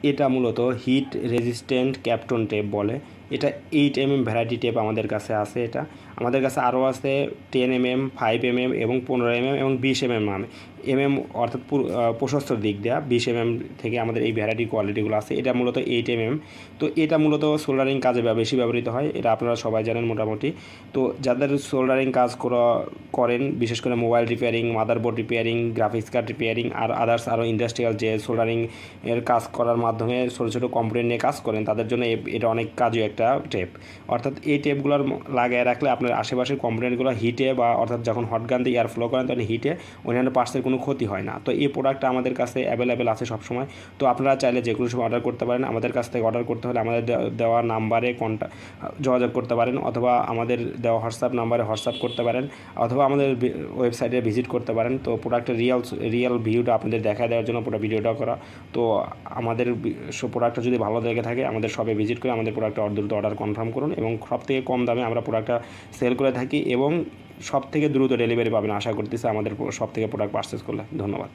এটা মূলত hit resistant ক্যাপটন tape বলে। এটা 8 mm ভ্যারাইটি টেপ আমাদের কাছে আছে। এটা আমাদের কাছে আরও আছে 10 mm, 5 mm এবং 15 mm এবং 20 mm অর্থাৎ প্রশস্ত দিক দেওয়া 20 mm থেকে আমাদের এই ভ্যারাইটি কোয়ালিটিগুলো আছে। এটা মূলত 8 mm। তো এটা মূলত সোল্ডারিং কাজে বেশি ব্যবহৃত হয়, এটা আপনারা সবাই জানেন মোটামুটি। তো যাদের সোল্ডারিং কাজ করেন, বিশেষ করে mobile repairing, motherboard repairing, graphics card repairing আর আদার্স আরও ইন্ডাস্ট্রিয়াল যে সোল্ডারিং এর কাজ করার মাধ্যমে ছোটো ছোটো কম্পোনেন্ট নিয়ে কাজ করেন, তাদের জন্য এটা অনেক কাজই একটা টেপ। অর্থাৎ এই টেপগুলোর লাগিয়ে রাখলে আপনার আশেপাশের কম্পোনেন্টগুলো হিটে বা অর্থাৎ যখন হটগান দিয়ে এয়ার ফ্লো করেন তখন হিটে অন্যান্য পার্টসের কোনো ক্ষতি হয় না। তো এই প্রোডাক্টটা আমাদের কাছে অ্যাভেলেবেল আছে সবসময়। তো আপনারা চাইলে যে কোনো সময় অর্ডার করতে পারেন। আমাদের কাছ থেকে অর্ডার করতে হলে আমাদের দেওয়া নাম্বারে যোগাযোগ করতে পারেন, অথবা আমাদের দেওয়া হোয়াটসঅ্যাপ নাম্বারে হোয়াটসঅ্যাপ করতে পারেন, অথবা আমাদের ওয়েবসাইটে ভিজিট করতে পারেন। তো প্রোডাক্টের রিয়েল ভিউটা আপনাদের দেখা দেওয়ার জন্য পুরো ভিডিওটা করা। তো আমাদের প্রোডাক্টটা যদি ভালো লেগে থাকে আমাদের শপে ভিজিট করে আমাদের প্রোডাক্টটা দ্রুত অর্ডার কনফার্ম করুন। এবং সবথেকে কম দামে আমরা প্রোডাক্টটা সেল করে থাকি এবং সবথেকে দ্রুত ডেলিভারি পাবেন আশা করতেছি আমাদের সব থেকে প্রোডাক্ট পারচেস করলে। ধন্যবাদ।